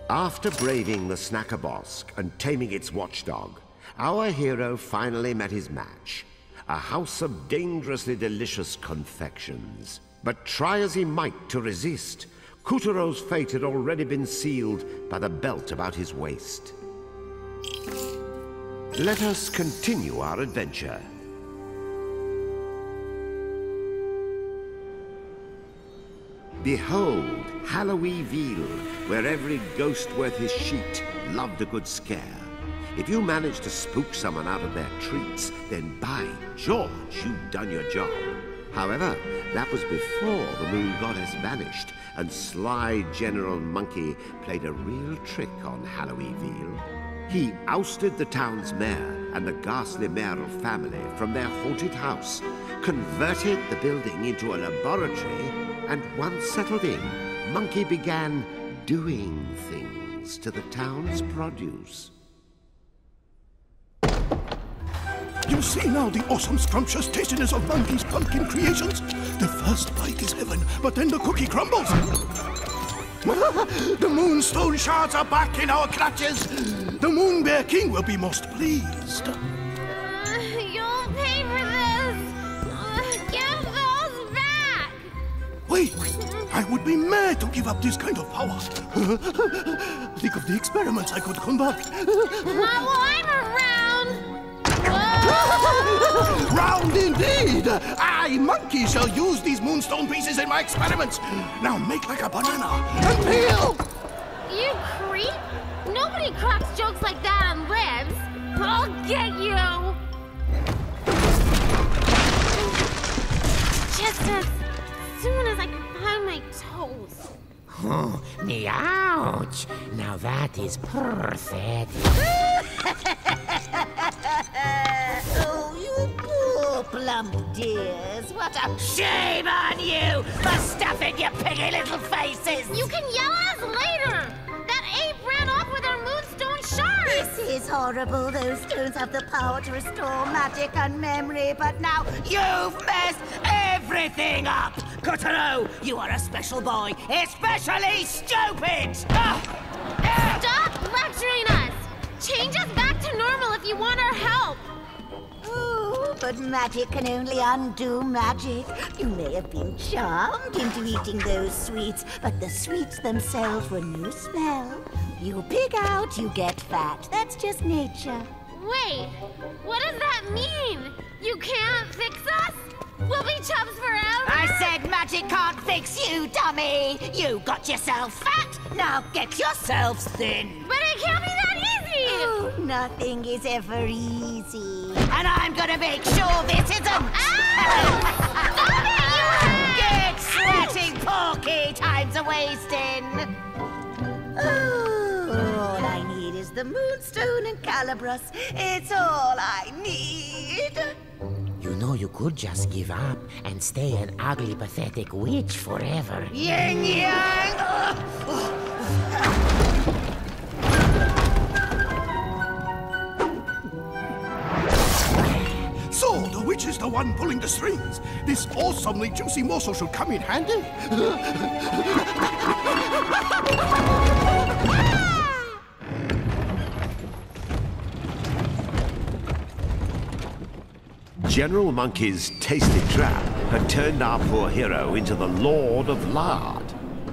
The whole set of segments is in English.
After braving the Snacker Bosk and taming its watchdog, our hero finally met his match. A house of dangerously delicious confections. But try as he might to resist, Kutaro's fate had already been sealed by the belt about his waist. Let us continue our adventure. Behold, Halloweenville, where every ghost worth his sheet loved a good scare. If you manage to spook someone out of their treats, then by George, you've done your job. However, that was before the moon goddess vanished, and sly General Monkey played a real trick on Halloweenville. He ousted the town's mayor and the ghastly mayoral family from their haunted house, converted the building into a laboratory, and once settled in, Monkey began doing things to the town's produce. You see now the awesome scrumptious tastiness of Monkey's pumpkin creations? The first bite is heaven, but then the cookie crumbles. The moonstone shards are back in our clutches. The Moon Bear King will be most pleased. You'll pay for this. Give those back. Wait, I would be mad to give up this kind of power. Think of the experiments I could conduct. Not while I'm around. Round indeed! I, Monkey, shall use these moonstone pieces in my experiments. Now make like a banana and peel! You creep! Nobody cracks jokes like that on lives. I'll get you! Just as soon as I can find my toes. Oh, me ouch! Now that is perfect. Oh, you poor plump dears. What a shame on you for stuffing your piggy little faces. You can yell at us later! That ape ran off with our moonstone shards! This is horrible. Those stones have the power to restore magic and memory, but now you've messed everything up! Kutaro, you are a special boy, especially stupid! Stop lecturing us! Change us back to normal if you want our help! Oh, but magic can only undo magic. You may have been charmed into eating those sweets, but the sweets themselves were no spell. You pig out, you get fat. That's just nature. Wait, what does that mean? You can't fix us? We'll be chums forever? I said magic can't fix you, dummy! You got yourself fat, now get yourselves thin! But it can't be that easy! Oh, nothing is ever easy. And I'm gonna make sure this isn't! Stop it, you Get sweating, Porky! Time's a-wasting! Oh, all I need is the Moonstone and Calibros. It's all I need! You know you could just give up and stay an ugly, pathetic witch forever. Yin Yang! So, the witch is the one pulling the strings. This awesomely juicy morsel should come in handy. General Monkey's tasty trap had turned our poor hero into the Lord of Lard.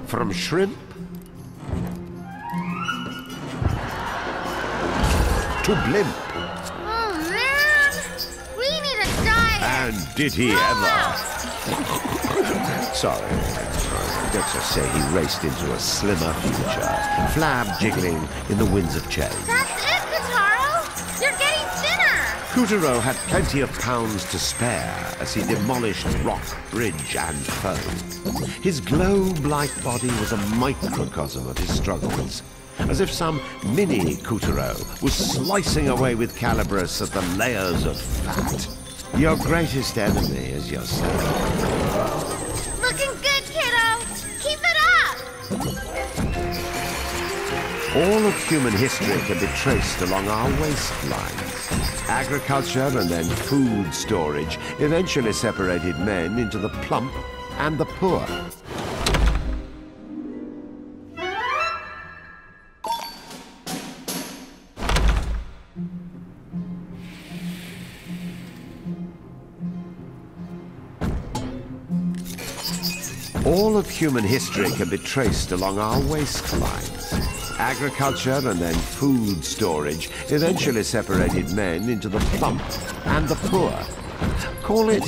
From shrimp to blimp. Oh, man! We need a diet! And did he ever? Sorry. Let's just say he raced into a slimmer future, flab jiggling in the winds of change. That's it, Kutaro! You're getting thinner! Kutaro had plenty of pounds to spare as he demolished rock, bridge, and foe. His globe-like body was a microcosm of his struggles, as if some mini Kutaro was slicing away with Calibros at the layers of fat. Your greatest enemy is yourself. Looking good, kiddo! Keep it up! All of human history can be traced along our waistlines. Agriculture and then food storage eventually separated men into the plump and the poor. All of human history can be traced along our waistlines. Agriculture and then food storage eventually separated men into the plump and the poor. Call it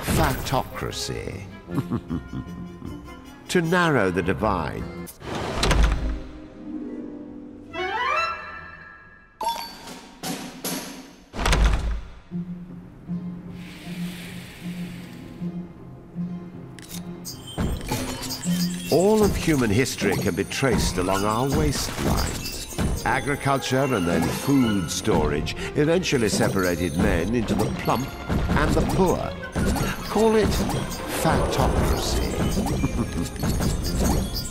fatocracy. To narrow the divide. All of human history can be traced along our waistlines. Agriculture and then food storage eventually separated men into the plump and the poor. Call it fatocracy.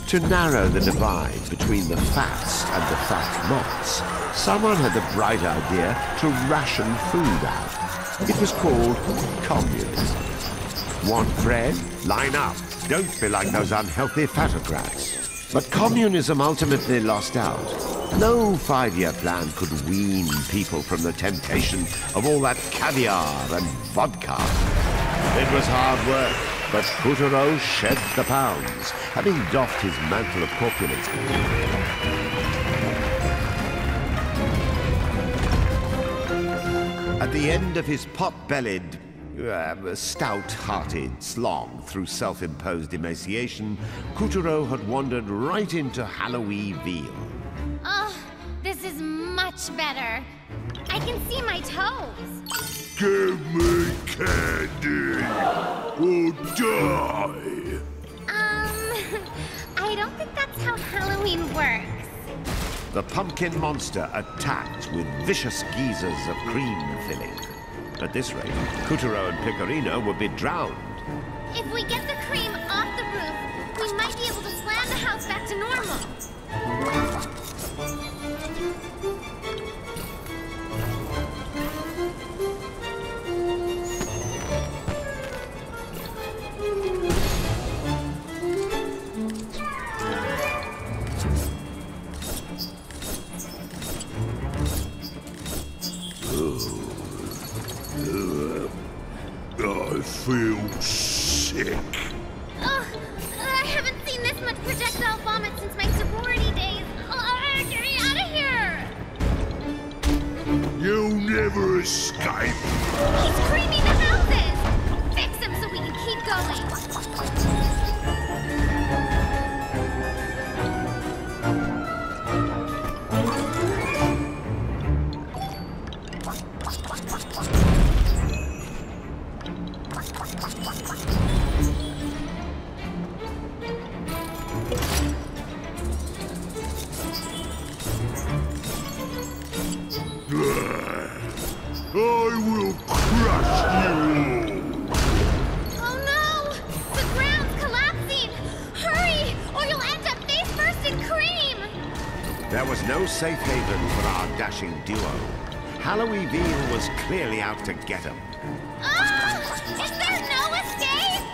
To narrow the divide between the fats and the fat-nots, someone had the bright idea to ration food out. It was called communism. Want bread? Line up. Don't be like those unhealthy fatocrats. But communism ultimately lost out. No 5-year plan could wean people from the temptation of all that caviar and vodka. It was hard work, but Kutaro shed the pounds, having doffed his mantle of corpulence. At the end of his pot-bellied, stout-hearted slog through self-imposed emaciation, Kutaro had wandered right into Halloween veal. Oh, this is much better. I can see my toes. Give me candy or die. I don't think that's how Halloween works. The pumpkin monster attacked with vicious geysers of cream filling. At this rate, Kutaro and Pecorino would be drowned. If we get the cream off the roof, we might be able to slam the house back to normal. I feel sick. Ugh, I haven't seen this much projectile vomit since my sorority days. Get me out of here! You'll never escape. He's creaming the houses! Fix him so we can keep going. I will crush you! Oh no! The ground's collapsing! Hurry, or you'll end up face first in cream! There was no safe haven for our dashing duo. Halloween veal was clearly out to get him. Ah! Is there no escape?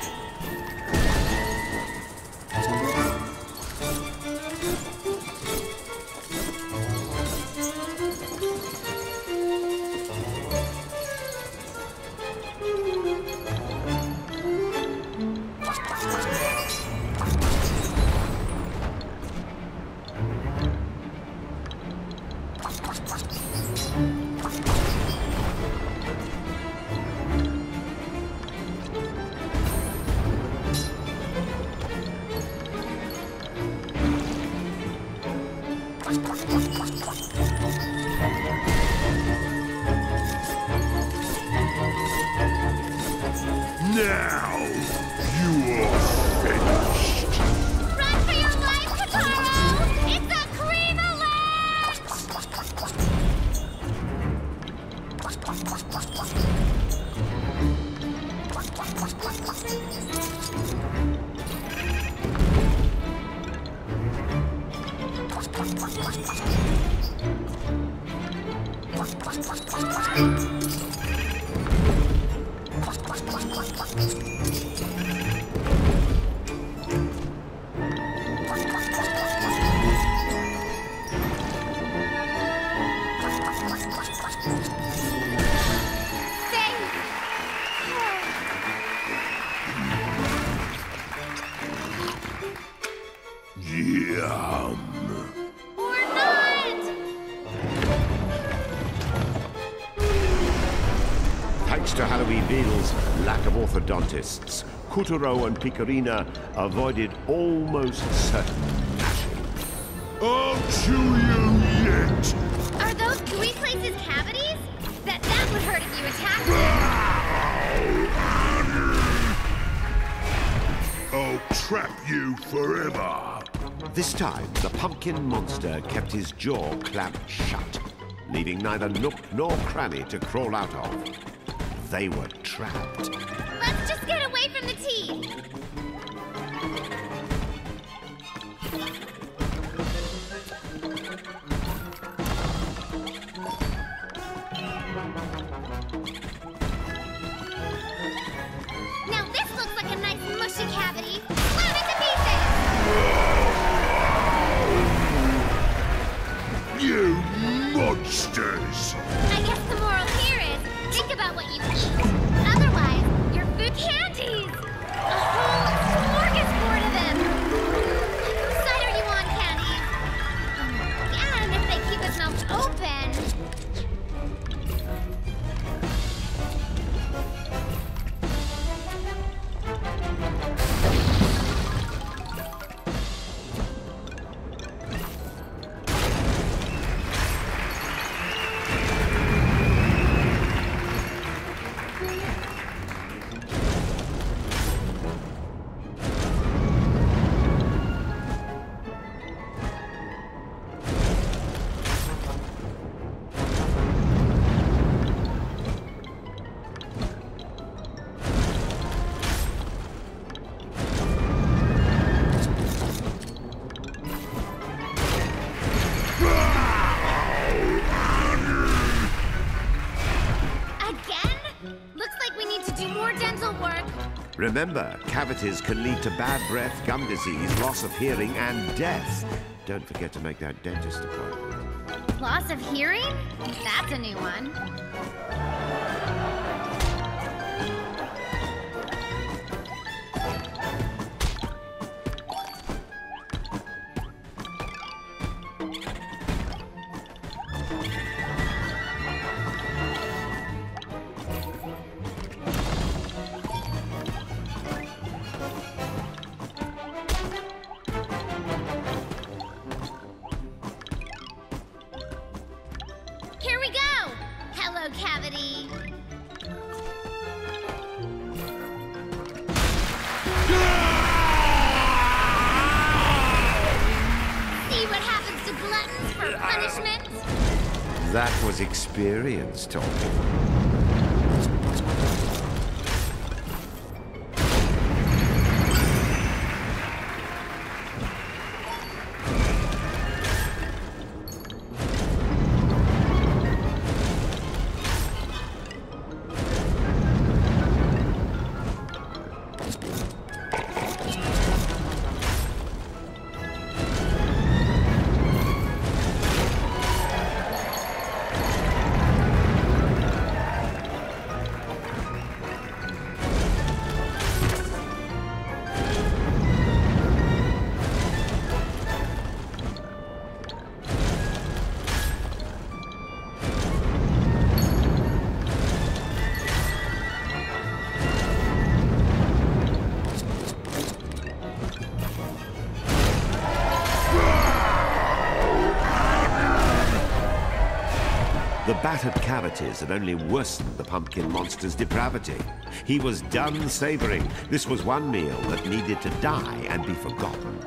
Yum. Or not! Thanks to Halloween Beetle's lack of orthodontists, Kutaro and Picarina avoided almost certain mashing. I'll chew you yet. Are those gooey places cavities? That would hurt if you attacked them. I'll trap you forever. This time, the pumpkin monster kept his jaw clamped shut, leaving neither nook nor cranny to crawl out of. They were trapped. Let's just get away from the teeth. Now this looks like a nice mushy cavity. Slam it to pieces! You monsters! I guess the moral here is, think about what you eat. Otherwise, your food candies! A whole smorgasbord of them! Whose side are you on, candies? And if they keep his mouth open... Remember, cavities can lead to bad breath, gum disease, loss of hearing, and death. Don't forget to make that dentist appointment. Loss of hearing? That's a new one. Here we go! Hello, cavity! See what happens to gluttons for punishment? That was experience talking. The battered cavities had only worsened the pumpkin monster's depravity. He was done savoring. This was one meal that needed to die and be forgotten.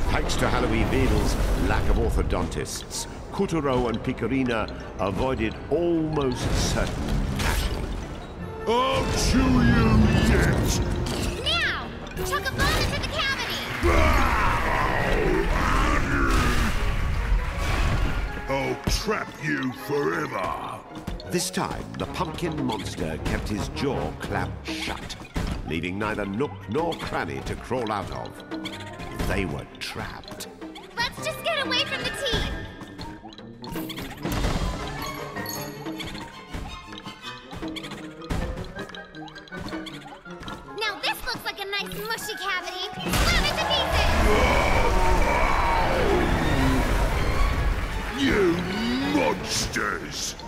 Thanks to Halloween Beetle's lack of orthodontists, Kutaro and Picarina avoided almost certain mashing. I'll chew you yet! Now! Chuck a bomb into the cavity! I'll trap you forever! This time, the pumpkin monster kept his jaw clamped shut, leaving neither nook nor cranny to crawl out of. they were trapped. Let's just get away from the teeth. Now this looks like a nice mushy cavity. Slam it to pieces! You monsters!